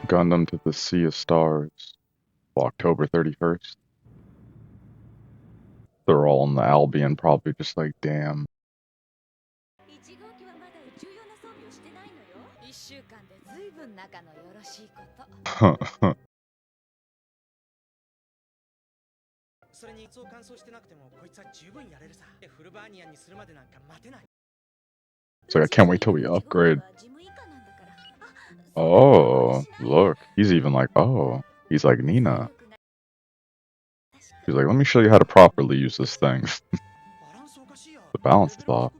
Gundam to the Sea of Stars, October 31st. They're all in the Albion, probably just like, damn. It's like, I can't wait till we upgrade. Oh, look. He's even like, oh. He's like, Nina. He's like, let me show you how to properly use this thing. The balance is off.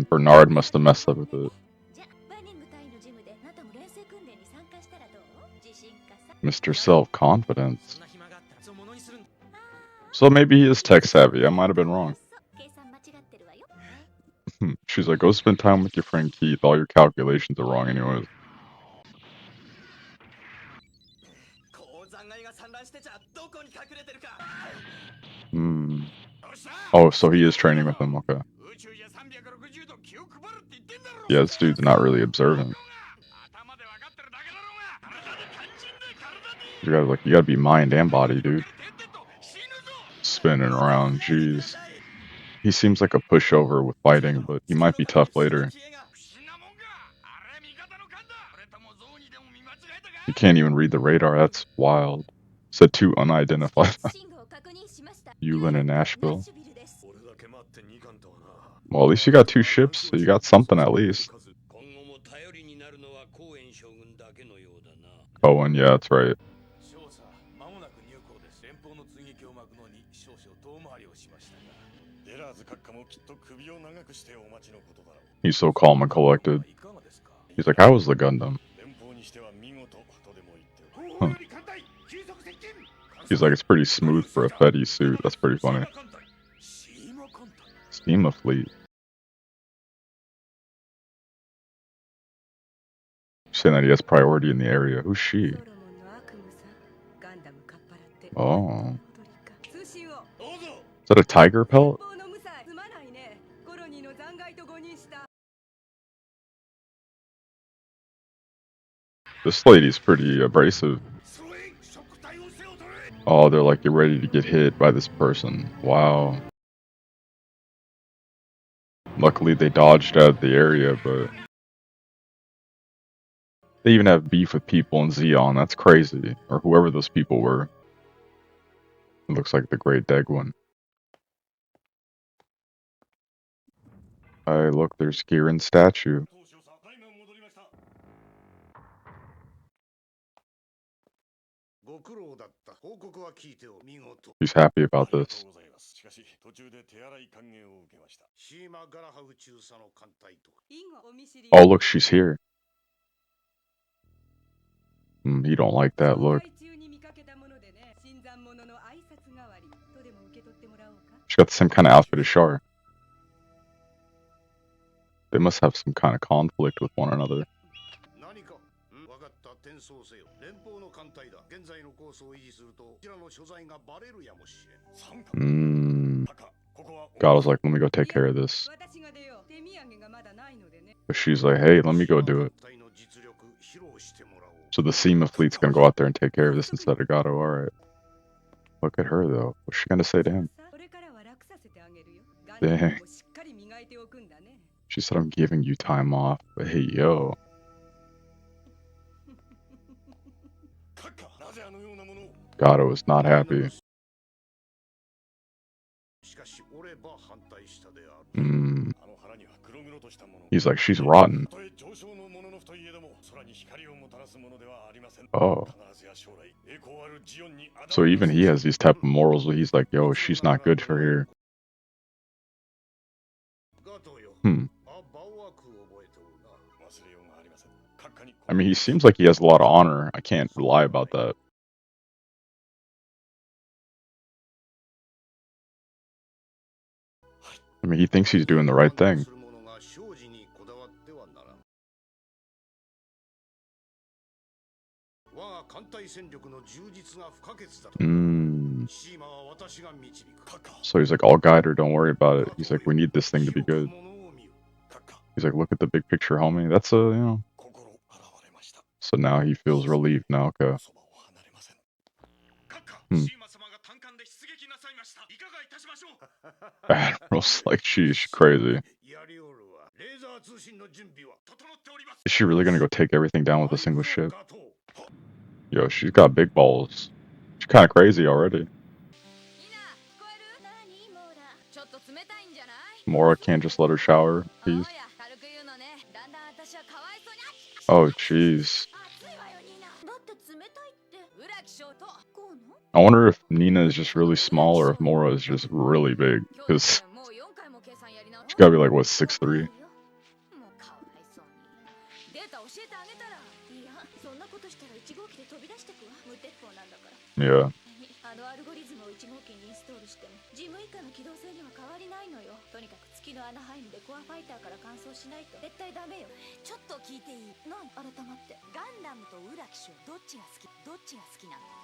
Bernard must have messed up with it. Mr. Self-Confidence. So maybe he is tech-savvy. I might have been wrong. She's like, go spend time with your friend Keith. All your calculations are wrong anyways. Oh, so he is training with him, okay. Yeah, this dude's not really observant. You gotta be mind and body, dude. Spinning around, jeez. He seems like a pushover with fighting, but he might be tough later. You can't even read the radar, that's wild. Said 2 unidentified. Yulin and Nashville. Well, at least you got 2 ships, so you got something at least. Cohen, yeah, that's right. He's so calm and collected. He's like, how was the Gundam? Huh. He's like, it's pretty smooth for a Fetty suit. That's pretty funny. Steam fleet. Saying that he has priority in the area. Who's she? Oh. Is that a tiger pelt? This lady's pretty abrasive. Oh, they're like, you're ready to get hit by this person. Wow. Luckily, they dodged out of the area, but they even have beef with people in Zeon. That's crazy. Or whoever those people were. It looks like the Great Degwin. Hey, look, there's Kieran's statue. He's happy about this. Oh, look, she's here. He don't like that look. She got the same kind of outfit as Char. They must have some kind of conflict with one another. God was like, let me go take care of this. But she's like, hey, let me go do it. So the SEMA fleet's gonna go out there and take care of this instead of Gato, alright. Look at her though. What's she gonna say to him? Dang. She said, I'm giving you time off. But hey, yo. Gato is not happy. He's like, she's rotten. Oh. So even he has these type of morals where he's like, yo, she's not good for here. I mean, he seems like he has a lot of honor. I can't lie about that. I mean, he thinks he's doing the right thing. So he's like, I'll guide her, don't worry about it. He's like, we need this thing to be good. He's like, look at the big picture, homie. That's a, you know. So now he feels relieved now, okay. Admiral's like, she's crazy. Is she really gonna go take everything down with a single ship? Yo, she's got big balls. She's kind of crazy already. Mora can't just let her shower, please. Oh, jeez. I wonder if Nina is just really small or if Mora is just really big. Because she's gotta be like, what, 6'3"? Yeah.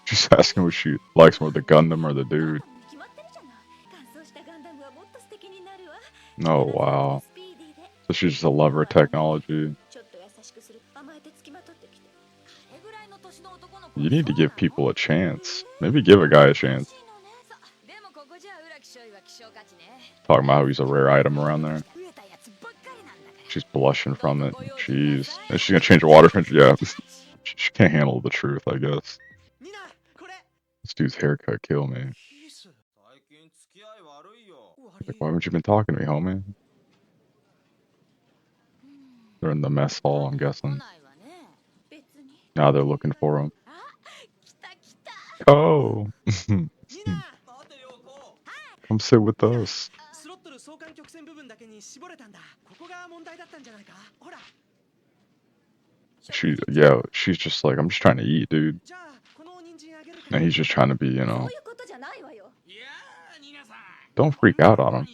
She's asking what she likes more, the Gundam or the dude. Oh, wow. So she's just a lover of technology. You need to give people a chance. Maybe give a guy a chance. Talking about how he's a rare item around there. She's blushing from it. Jeez. Is she gonna change her water temperature? Yeah. She can't handle the truth, I guess. This dude's haircut kill me. Like, why haven't you been talking to me, homie? They're in the mess hall, I'm guessing. Now they're looking for him. Oh! Come sit with us. She's just like, I'm just trying to eat, dude. And he's just trying to be, you know. Don't freak out on him.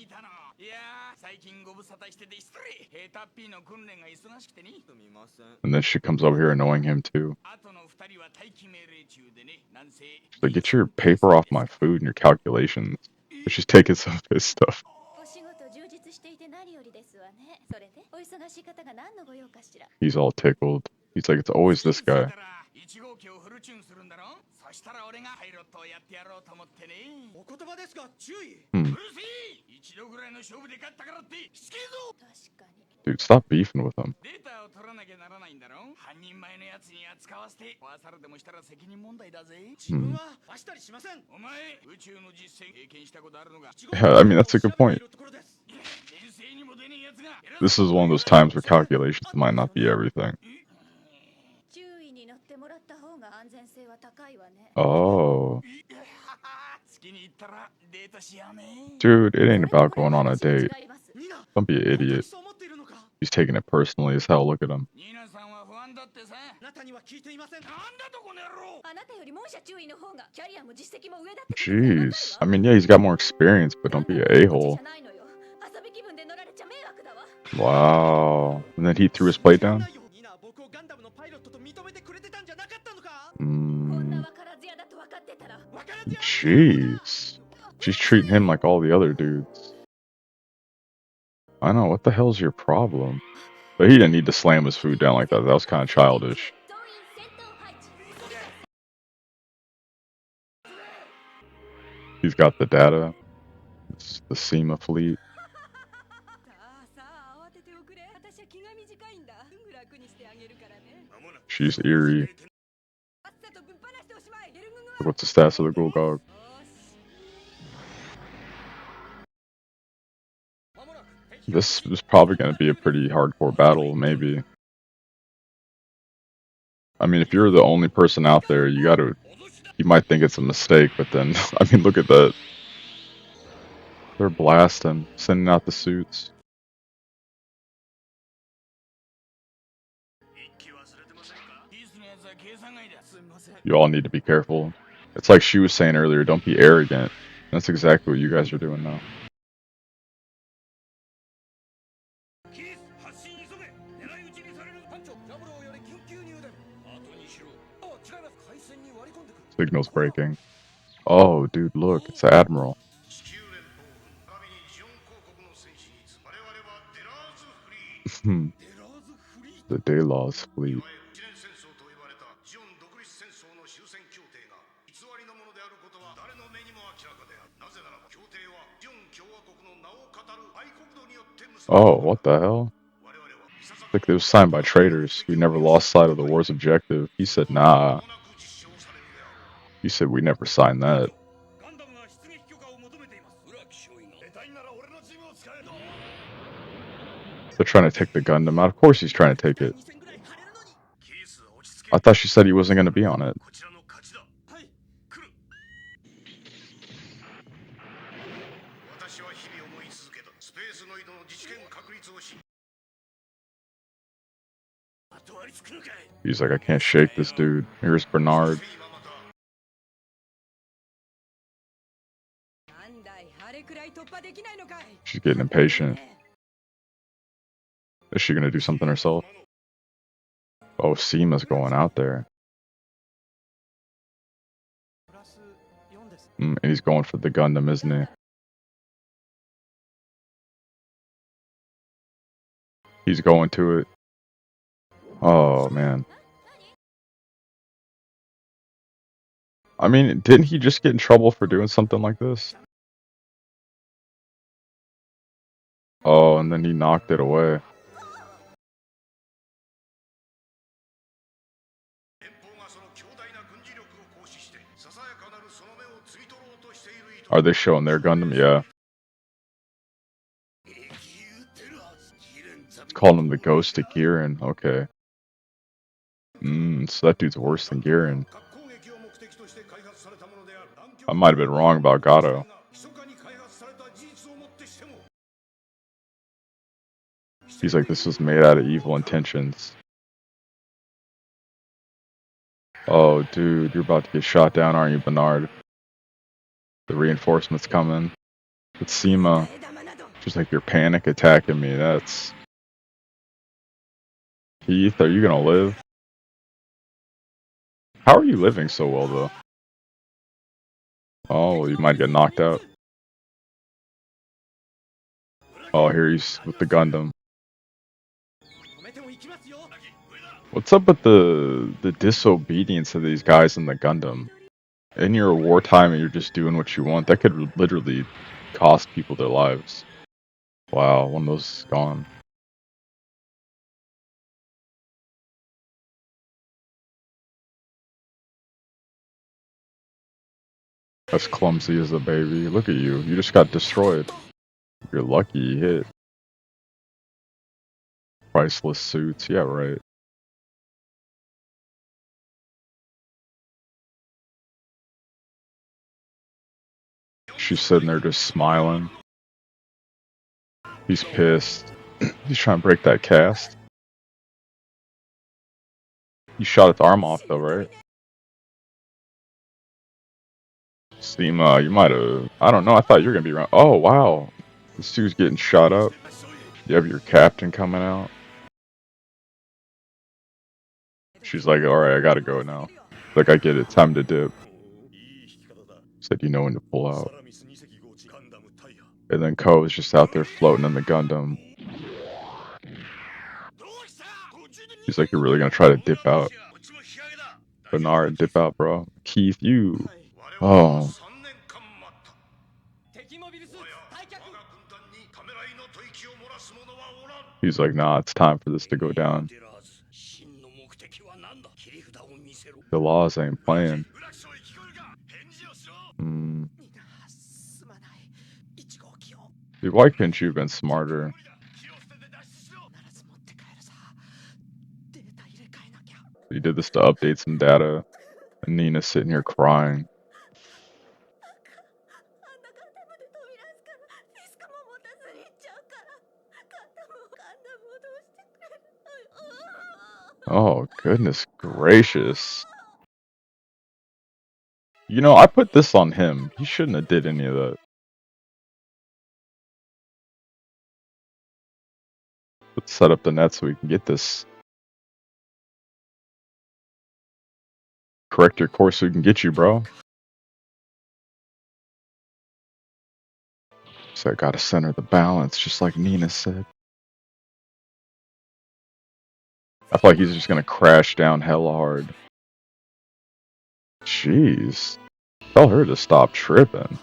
And then she comes over here annoying him too. She's like, get your paper off my food and your calculations. But she's taking some of his stuff. He's all tickled. He's like, it's always this guy. Dude, stop beefing with him. Yeah, I mean, that's a good point. This is one of those times where calculations might not be everything. Oh. Dude, it ain't about going on a date. Don't be an idiot. He's taking it personally as hell, look at him. Jeez. I mean, yeah, he's got more experience, but don't be an a-hole. Wow. And then he threw his plate down? Jeez. She's treating him like all the other dudes. I know, what the hell's your problem? But he didn't need to slam his food down like that. That was kind of childish. He's got the data. It's the SEMA fleet. She's eerie. What's the status of the Gulgog? This is probably going to be a pretty hardcore battle, maybe. I mean, if you're the only person out there, you might think it's a mistake, but then, I mean, look at that. They're blasting, sending out the suits. You all need to be careful. It's like she was saying earlier, don't be arrogant. That's exactly what you guys are doing now. Signal's breaking. Oh, dude, look, it's the Admiral. The Delos fleet. Oh, what the hell? Like it was signed by traitors who never lost sight of the war's objective. He said, nah. He said, we never signed that. They're trying to take the Gundam out. Of course he's trying to take it. I thought she said he wasn't going to be on it. He's like, I can't shake this dude. Here's Bernard. She's getting impatient. Is she going to do something herself? Oh, Seema's going out there. And he's going for the Gundam, isn't he? He's going to it. Oh, man. I mean, didn't he just get in trouble for doing something like this? Oh, and then he knocked it away. Are they showing their Gundam? Yeah. It's calling him the ghost of Giran. Okay. So that dude's worse than Giran. I might have been wrong about Gato. He's like, this was made out of evil intentions. Oh, dude, you're about to get shot down, aren't you, Bernard? The reinforcements coming. It's Seema. She's like, you're panic attacking me. That's... Heath, are you gonna live? How are you living so well, though? Oh, you might get knocked out. Oh, here he's with the Gundam. What's up with the disobedience of these guys in the Gundam? In your wartime and you're just doing what you want, that could literally cost people their lives. Wow, one of those is gone. As clumsy as a baby. Look at you. You just got destroyed. You're lucky you hit. Priceless suits. Yeah, right. She's sitting there just smiling. He's pissed. He's trying to break that cast. You shot its arm off though, right? Seema, you might have... I don't know, I thought you were going to be around. Oh, wow. This dude's getting shot up. You have your captain coming out. She's like, alright, I gotta go now. Like, I get it, time to dip. Said you know when to pull out. And then Kou is just out there floating in the Gundam. He's like, you're really gonna try to dip out? Bernard, dip out, bro. Keith, you... Oh. He's like, nah, it's time for this to go down. The laws ain't playing. Dude, why couldn't you have been smarter? You did this to update some data. And Nina's sitting here crying. Oh, goodness gracious. You know, I put this on him. He shouldn't have did any of that. Let's set up the net so we can get this. Correct your course so we can get you, bro. So I gotta center the balance, just like Nina said. I feel like he's just gonna crash down hella hard. Jeez. Tell her to stop tripping.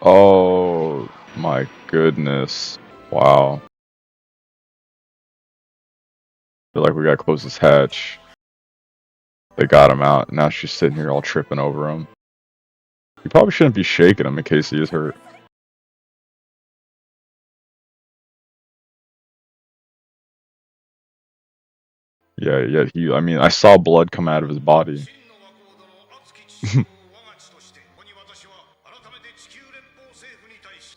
Oh my goodness. Wow. Feel like we gotta close this hatch. They got him out. Now she's sitting here all tripping over him. You probably shouldn't be shaking him in case he is hurt. Yeah, I mean, I saw blood come out of his body.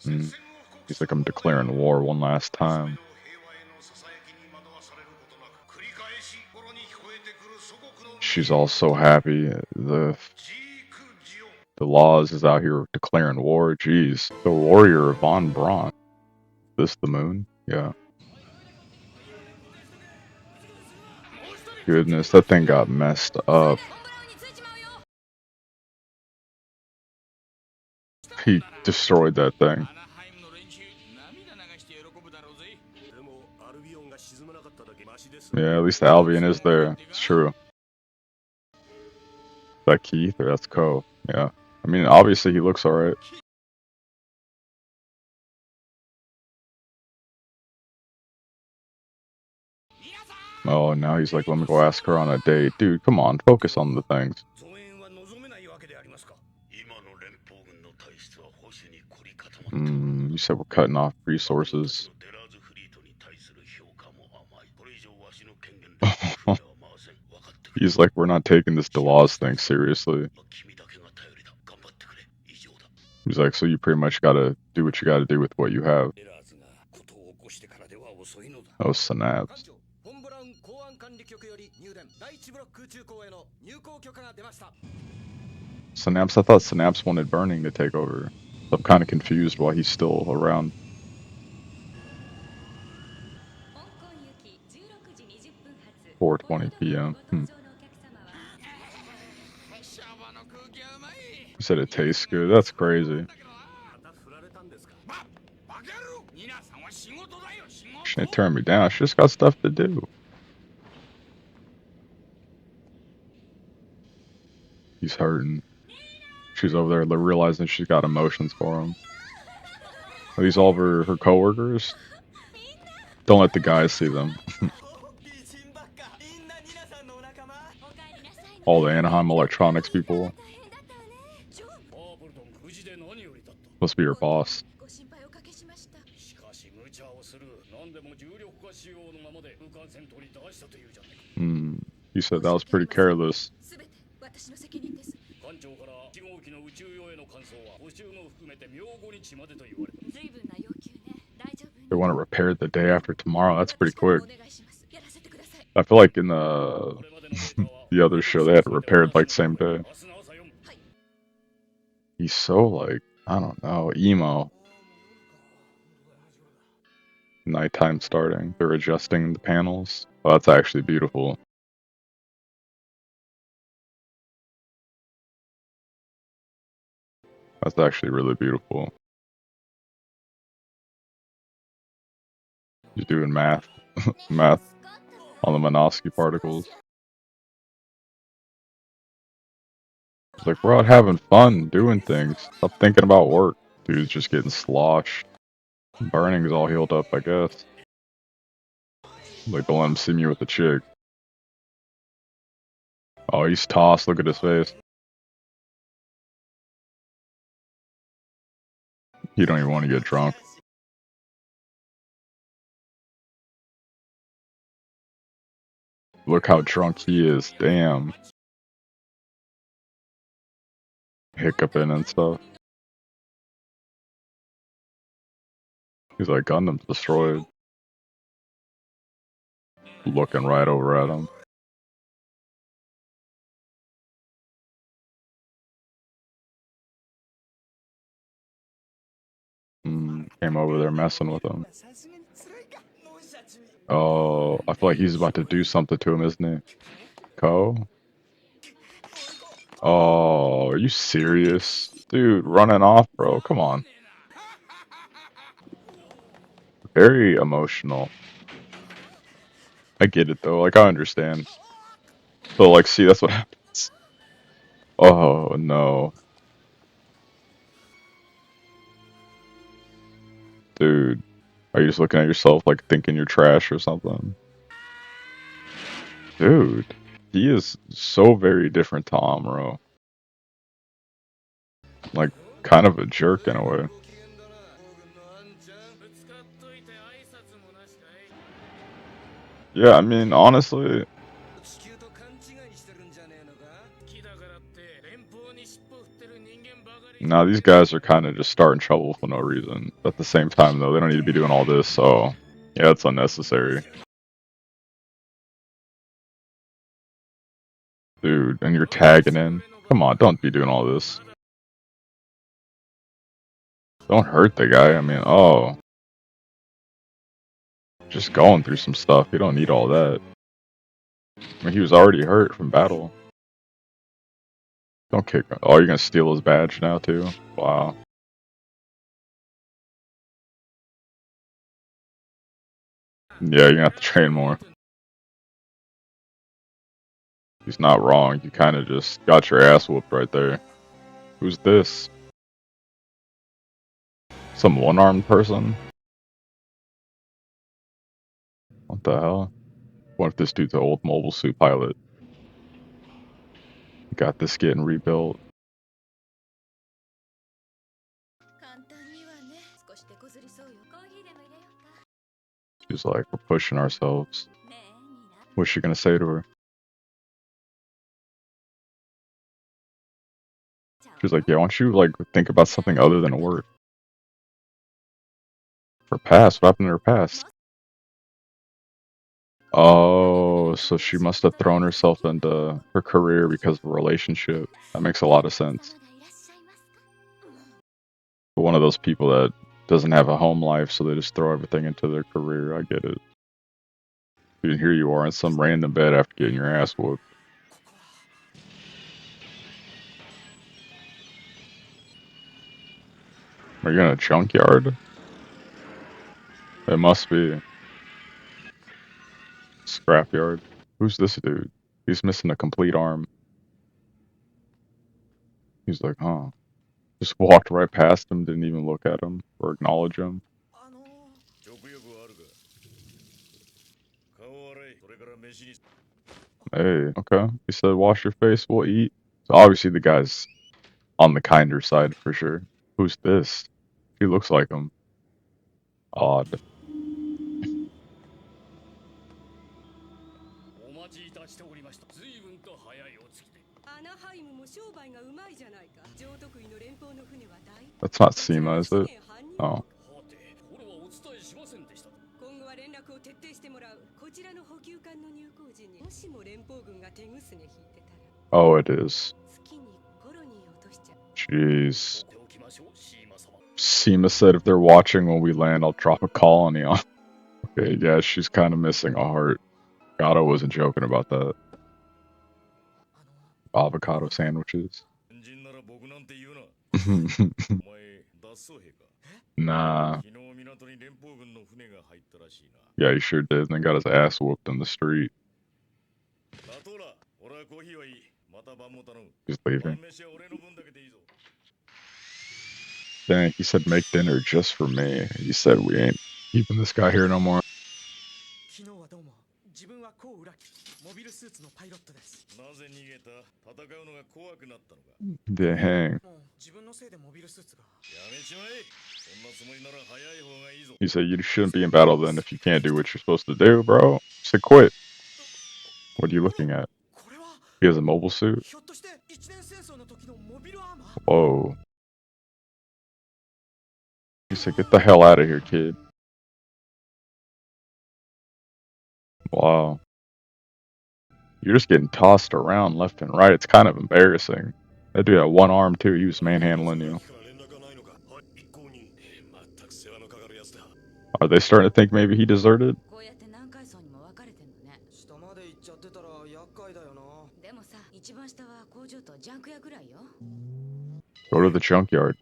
He's like, I'm declaring war one last time. She's all so happy. The Laws is out here declaring war. Jeez. The warrior Von Braun. This the moon? Yeah. Goodness, that thing got messed up. He destroyed that thing. Yeah, at least the Albion is there. It's true. Is that Keith or that's Kou? Yeah. I mean, obviously he looks alright. Oh, now he's like, let me go ask her on a date. Dude, come on, focus on the things. You said we're cutting off resources. He's like, we're not taking this Laws thing seriously. He's like, so you pretty much gotta do what you gotta do with what you have. Oh, snaps. Synapse, I thought Synapse wanted Burning to take over. So I'm kind of confused why he's still around. 4:20 p.m. You said it tastes good? That's crazy. She didn't turn me down. She just got stuff to do. He's hurting. She's over there realizing she's got emotions for him. Are these all of her coworkers? Don't let the guys see them. All the Anaheim Electronics people. Must be her boss. You said that was pretty careless. They want to repair the day after tomorrow. That's pretty quick. I feel like in the the other show they had it repaired like same day. He's so like, I don't know, emo. Nighttime starting. They're adjusting the panels. Well, that's actually beautiful. That's actually really beautiful. He's doing math. Math on the Minovsky particles. It's like, we're out having fun, doing things. Stop thinking about work. Dude's just getting sloshed. Burning's all healed up, I guess. Like, don't let him see me with the chick. Oh, he's tossed. Look at his face. You don't even want to get drunk. Look how drunk he is. Damn. Hiccuping and stuff. He's like, Gundam's destroyed. Looking right over at him. Came over there messing with him. Oh, I feel like he's about to do something to him, isn't he? Kou? Oh, are you serious? Dude, running off, bro. Come on. Very emotional. I get it though, like I understand. So like, see, that's what happens. Oh no, dude, are you just looking at yourself like thinking you're trash or something? Dude, he is so very different to Amuro. Like, kind of a jerk in a way. Yeah, I mean, honestly, now these guys are kind of just starting trouble for no reason. But at the same time, though, they don't need to be doing all this, so yeah, it's unnecessary. Dude, and you're tagging in. Come on, don't be doing all this. Don't hurt the guy. I mean, oh, just going through some stuff. You don't need all that. I mean, he was already hurt from battle. Don't kick. Oh, you're gonna steal his badge now too? Wow. Yeah, you're gonna have to train more. He's not wrong. You kind of just got your ass whooped right there. Who's this? Some one-armed person? What the hell? What if this dude's an old mobile suit pilot? Got this getting rebuilt. She's like, we're pushing ourselves. What's she gonna say to her? She's like, yeah, why don't you like think about something other than work? Her past? What happened to her past? Oh, so she must have thrown herself into her career because of a relationship. That makes a lot of sense. But one of those people that doesn't have a home life, so they just throw everything into their career. I get it. And here you are in some random bed after getting your ass whooped. Are you in a junkyard? It must be. Scrapyard. Who's this dude? He's missing a complete arm. He's like, huh. Just walked right past him, didn't even look at him or acknowledge him. Hey, okay. He said, wash your face, we'll eat. So obviously the guy's on the kinder side for sure. Who's this? He looks like him. Odd. That's not Seema, is it? Oh. Oh, it is. Jeez. Seema said if they're watching when we land, I'll drop a colony on. Okay, yeah, she's kind of missing a heart. Gato wasn't joking about that. Avocado sandwiches. Nah. Yeah, he sure did, and then got his ass whooped in the street. He's leaving. Dang, he said make dinner just for me. He said we ain't keeping this guy here no more. Dang. He said you shouldn't be in battle then if you can't do what you're supposed to do, bro. He said quit. What are you looking at? He has a mobile suit? Whoa. He said get the hell out of here, kid. Wow. You're just getting tossed around left and right. It's kind of embarrassing. That dude had one arm too. He was manhandling you. Are they starting to think maybe he deserted? Go to the junkyard.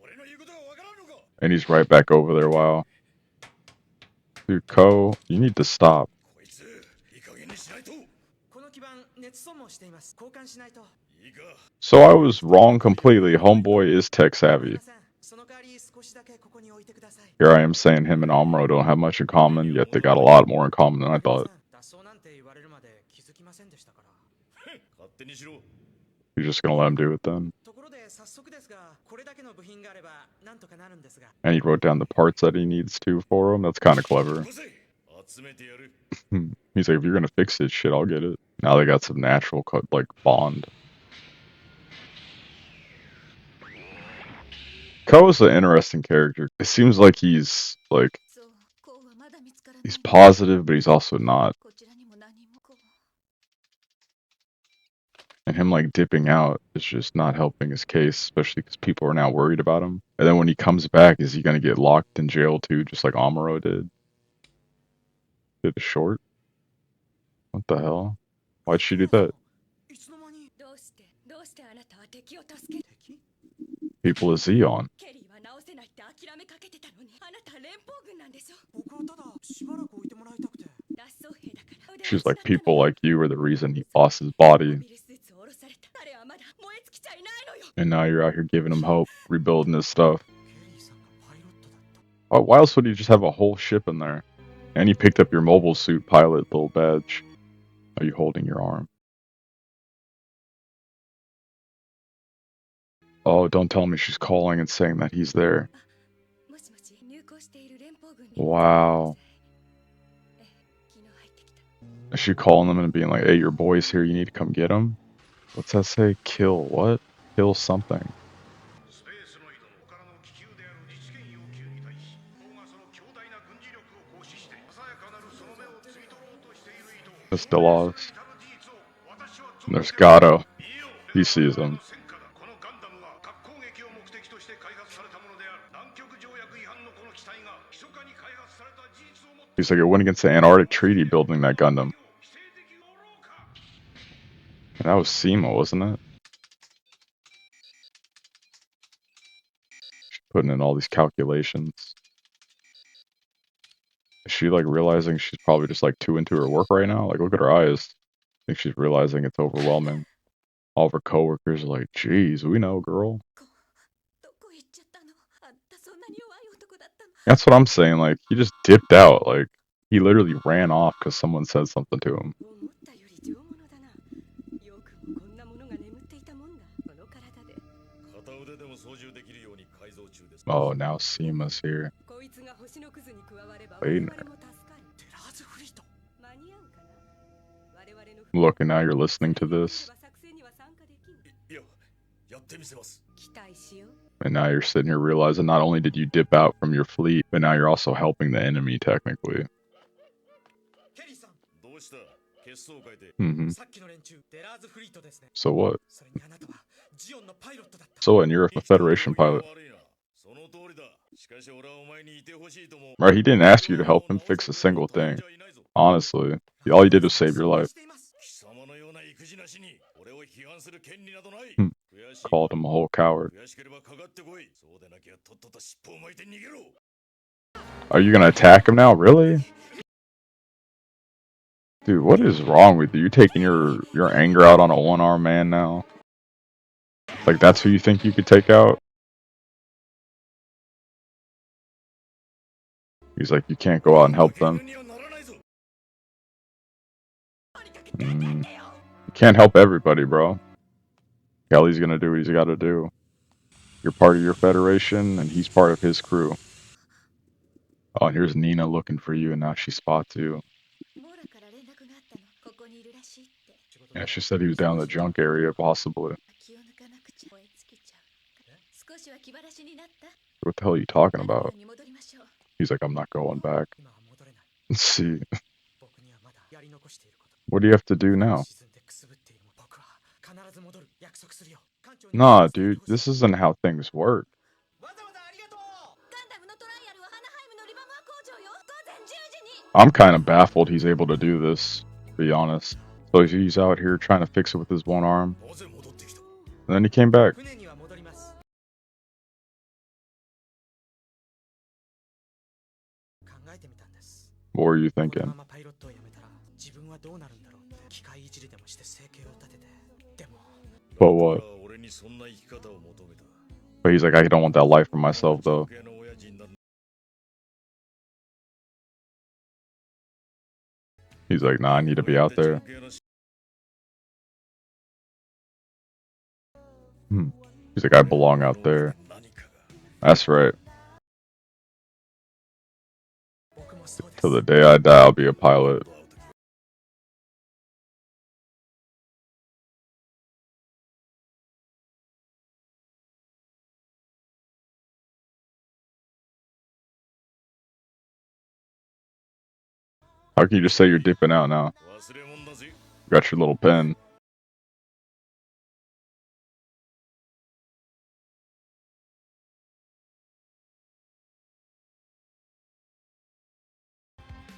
And he's right back over there. Wow. Dude, Kou, you need to stop. So I was wrong completely. Homeboy is tech savvy. Here I am saying him and Amuro don't have much in common, yet they got a lot more in common than I thought. You're just gonna let him do it then? And he wrote down the parts that he needs to for him. That's kind of clever. He's like, if you're gonna fix this shit, I'll get it. Now they got some natural like bond. Kou is an interesting character. It seems like he's positive, but he's also not. And him like dipping out is just not helping his case, especially because people are now worried about him. And then when he comes back, is he gonna get locked in jail too, just like Amuro did? Did a short? What the hell? Why'd she do that? People is Zeon. She's like, people like you are the reason he lost his body. And now you're out here giving him hope, rebuilding his stuff. Why else would you just have a whole ship in there? And you picked up your mobile suit pilot little badge. Are you holding your arm? Oh, don't tell me she's calling and saying that he's there. Wow. Is she calling them and being like, hey, your boy's here, you need to come get him? What's that say? Kill what? Kill something. It's still lost. And there's Gato. He sees him. He's like, it went against the Antarctic Treaty building that Gundam. And that was SEMA, wasn't it? She's putting in all these calculations. Is she like realizing she's probably just like too into her work right now? Like, look at her eyes. I think she's realizing it's overwhelming. All of her coworkers are like, geez, we know, girl. That's what I'm saying. Like, he just dipped out. Like, he literally ran off because someone said something to him. Oh, now SEMA's here. Wait. Look, and now you're listening to this. And now you're sitting here realizing not only did you dip out from your fleet, but now you're also helping the enemy, technically. So what? So what, and you're a Federation pilot. Right, he didn't ask you to help him fix a single thing. Honestly, all he did was save your life. Called him a whole coward. Are you gonna attack him now? Really? Dude, what is wrong with you? You're taking your anger out on a one-armed man now? Like, that's who you think you could take out? He's like, you can't go out and help them. You can't help everybody, bro. Kelly's gonna do what he's gotta do. You're part of your federation, and he's part of his crew. Oh, and here's Nina looking for you, and now she spots you. Yeah, she said he was down in the junk area, possibly. What the hell are you talking about? He's like, I'm not going back. Let's see. What do you have to do now? Nah, dude, this isn't how things work. I'm kind of baffled he's able to do this, to be honest. So he's out here trying to fix it with his one arm. And then he came back. What were you thinking? But what? But he's like, I don't want that life for myself, though. He's like, nah, I need to be out there. He's like, I belong out there. That's right. Till the day I die, I'll be a pilot. How can you just say you're dipping out now? Got your little pen.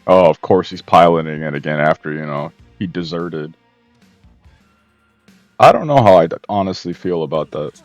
Oh, of course he's piloting it again after, he deserted. I don't know how I honestly feel about that.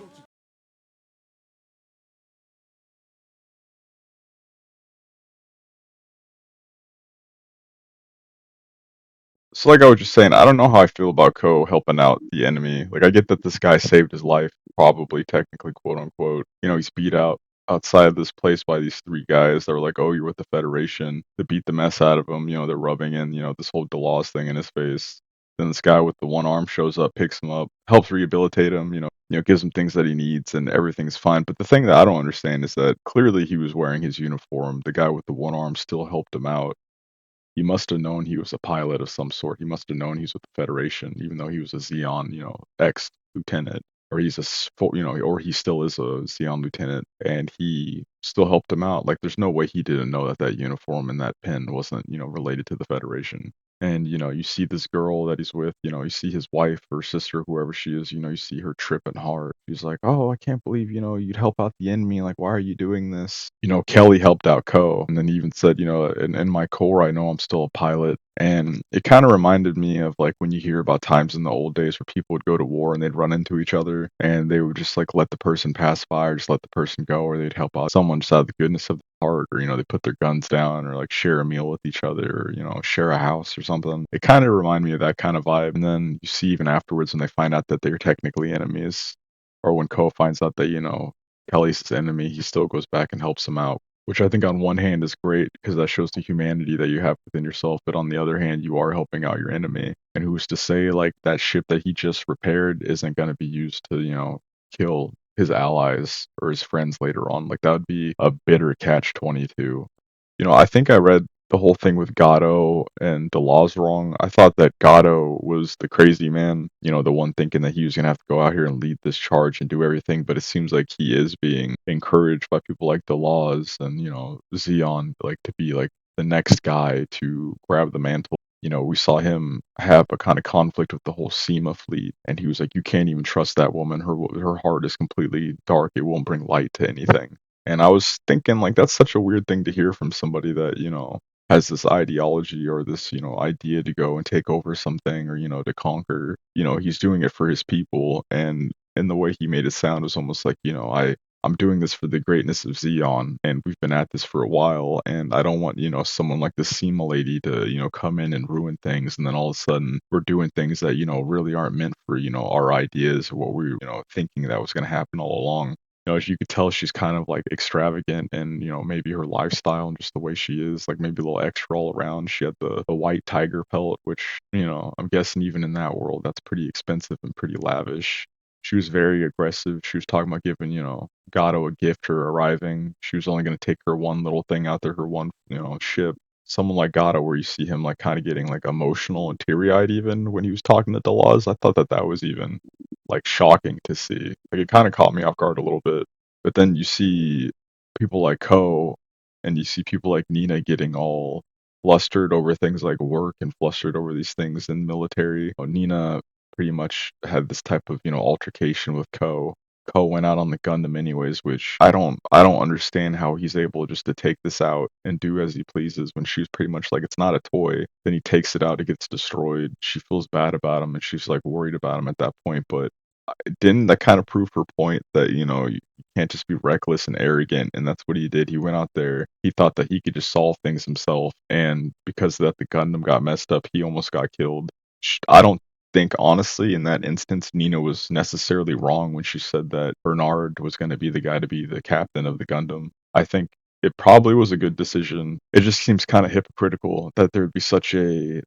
So like I was just saying, I don't know how I feel about Kou helping out the enemy. Like I get that this guy saved his life, probably technically, quote unquote. He's beat out outside of this place by these three guys that were like, "Oh, you're with the Federation." They beat the mess out of him. They're rubbing in, this whole Delos thing in his face. Then this guy with the one arm shows up, picks him up, helps rehabilitate him. Gives him things that he needs, and everything's fine. But the thing that I don't understand is that clearly he was wearing his uniform. The guy with the one arm still helped him out. He must have known he was a pilot of some sort. He must have known he's with the Federation, even though he was a Zeon, ex-lieutenant, or or he still is a Zeon lieutenant, and he still helped him out. Like, there's no way he didn't know that that uniform and that pin wasn't, related to the Federation. And, you see this girl that he's with, you see his wife or sister, whoever she is, you see her tripping hard. She's like, oh, I can't believe, you'd help out the enemy. Like, why are you doing this? Kelly helped out Kou. And then he even said, in my core, I know I'm still a pilot. And it kind of reminded me of like when you hear about times in the old days where people would go to war and they'd run into each other and they would just like let the person pass by or just let the person go, or they'd help out someone just out of the goodness of their heart, or they put their guns down, or like share a meal with each other, or share a house or something. It kind of reminded me of that kind of vibe. And then you see even afterwards when they find out that they're technically enemies, or when Kou finds out that Kelly's his enemy, he still goes back and helps him out, which I think on one hand is great because that shows the humanity that you have within yourself. But on the other hand, you are helping out your enemy. And who's to say like that ship that he just repaired isn't going to be used to, kill his allies or his friends later on? Like that would be a bitter catch 22. I think I read the whole thing with Gato and the laws wrong. I thought that Gato was the crazy man, the one thinking that he was going to have to go out here and lead this charge and do everything. But it seems like he is being encouraged by people like the laws and, Zeon, like to be like the next guy to grab the mantle. We saw him have a kind of conflict with the whole SEMA fleet, and he was like, "You can't even trust that woman. Her heart is completely dark. It won't bring light to anything." And I was thinking, like, that's such a weird thing to hear from somebody that, has this ideology or this, idea to go and take over something or, to conquer. He's doing it for his people. And in the way he made it sound was almost like, I'm doing this for the greatness of Zeon, and we've been at this for a while, and I don't want, someone like the SEMA lady to, come in and ruin things, and then all of a sudden we're doing things that, really aren't meant for, our ideas or what we were, thinking that was going to happen all along. As you could tell, she's kind of like extravagant and, maybe her lifestyle and just the way she is, like maybe a little extra all around. She had the white tiger pelt, which, I'm guessing even in that world, that's pretty expensive and pretty lavish. She was very aggressive. She was talking about giving, Gato a gift for arriving. She was only going to take her one little thing out there, her one, ship. Someone like Gato, where you see him like kind of getting like emotional and teary eyed even when he was talking to Delaz, I thought that that was even like shocking to see. Like it kind of caught me off guard a little bit. But then you see people like Kou and you see people like Nina getting all flustered over things like work and flustered over these things in military. Nina pretty much had this type of, altercation with Kou. Kou went out on the Gundam anyways, which I don't understand how he's able just to take this out and do as he pleases when she's pretty much like it's not a toy. Then he takes it out, it gets destroyed. She feels bad about him and she's like worried about him at that point. But didn't that kind of prove her point that, you can't just be reckless and arrogant? And that's what he did. He went out there, he thought that he could just solve things himself. And because that the Gundam got messed up, he almost got killed. I don't think, honestly, in that instance, Nina was necessarily wrong when she said that Bernard was going to be the guy to be the captain of the Gundam. I think it probably was a good decision. It just seems kind of hypocritical that there would be such a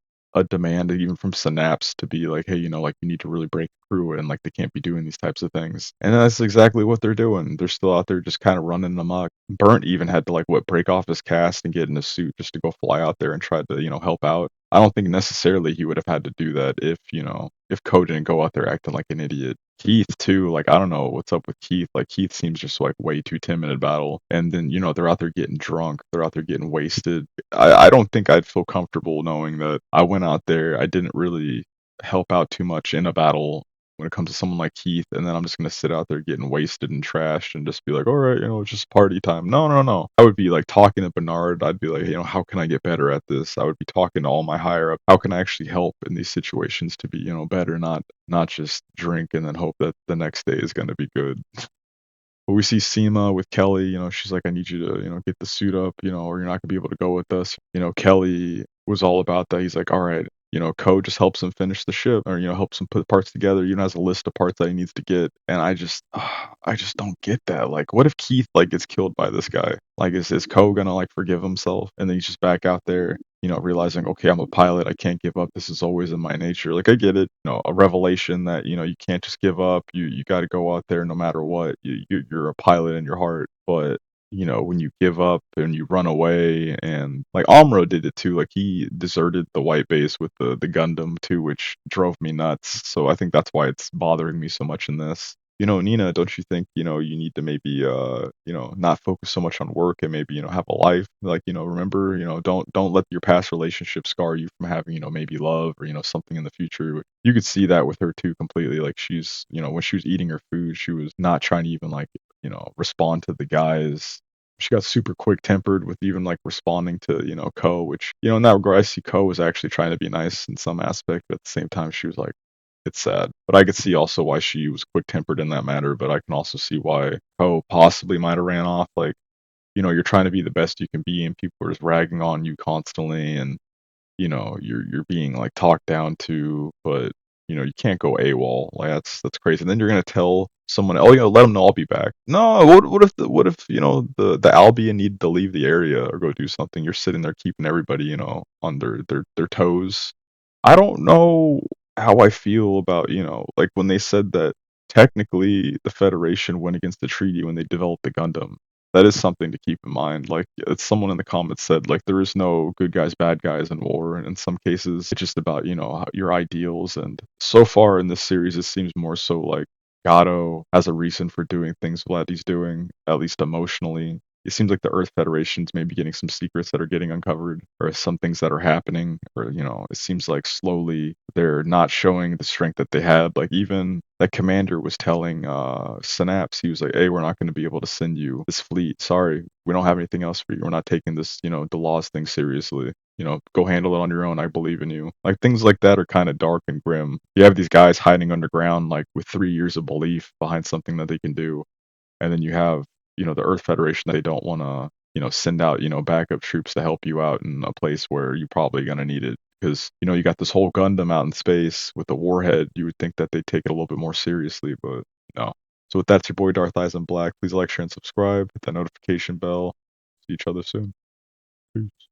demand even from Synapse to be like, hey, like you need to really break through and like they can't be doing these types of things. And that's exactly what they're doing. They're still out there just kind of running amok. Burnt even had to like break off his cast and get in a suit just to go fly out there and try to, help out. I don't think necessarily he would have had to do that if Kou didn't go out there acting like an idiot. Keith too, like I don't know what's up with Keith. Like Keith seems just like way too timid in battle. And then, they're out there getting drunk, they're out there getting wasted. I don't think I'd feel comfortable knowing that I went out there, I didn't really help out too much in a battle when it comes to someone like Keith, and then I'm just gonna sit out there getting wasted and trashed and just be like, all right, it's just party time. No, no, no. I would be like talking to Bernard. I'd be like, how can I get better at this? I would be talking to all my higher up. How can I actually help in these situations to be, better, not just drink and then hope that the next day is gonna be good. But we see Seema with Kelly, she's like, I need you to, get the suit up, or you're not gonna be able to go with us. Kelly was all about that. He's like, all right, Kou just helps him finish the ship or, helps him put parts together, has a list of parts that he needs to get. And I just don't get that. Like, what if Keith like gets killed by this guy? Like, is Kou gonna like forgive himself and then he's just back out there, realizing, okay, I'm a pilot, I can't give up. This is always in my nature. Like, I get it, a revelation that, you can't just give up. You got to go out there no matter what. You're a pilot in your heart. But when you give up and you run away, and like Amuro did it too, like he deserted the white base with the Gundam too, which drove me nuts. So I think that's why it's bothering me so much in this. Nina, don't you think, you need to maybe not focus so much on work and maybe, have a life? Like, remember, don't let your past relationship scar you from having, maybe love or, something in the future. You could see that with her too completely. Like she's, when she was eating her food, she was not trying to even like, respond to the guys. She got super quick tempered with even like responding to, Kou, which, in that regard, I see Kou was actually trying to be nice in some aspect, but at the same time, she was like, it's sad. But I could see also why she was quick tempered in that matter, but I can also see why Kou possibly might have ran off. Like, you're trying to be the best you can be, and people are just ragging on you constantly, and you're being like talked down to, but you can't go AWOL. Like that's crazy. And then you're gonna tell someone, oh, let them know I'll be back. No, what if the Albion needed to leave the area or go do something? You're sitting there keeping everybody on their toes. I don't know how I feel about like when they said that technically the Federation went against the treaty when they developed the Gundam. That is something to keep in mind. Like, it's someone in the comments said, like, there is no good guys, bad guys in war. And in some cases, it's just about, your ideals. And so far in this series, it seems more so like Gato has a reason for doing things that he's doing, at least emotionally. It seems like the Earth Federation's maybe getting some secrets that are getting uncovered, or some things that are happening, or it seems like slowly they're not showing the strength that they had. Like even that commander was telling Synapse, he was like, "Hey, we're not going to be able to send you this fleet. Sorry, we don't have anything else for you. We're not taking this, the laws thing seriously. Go handle it on your own. I believe in you." Like things like that are kind of dark and grim. You have these guys hiding underground, like with 3 years of belief behind something that they can do, and then you have the Earth Federation, they don't want to send out backup troops to help you out in a place where you're probably going to need it, because you got this whole Gundam out in space with the warhead. You would think that they take it a little bit more seriously, but no. So with that, it's your boy Darth Eyes in Black. Please like, share, and subscribe. Hit that notification bell. See each other soon. Peace.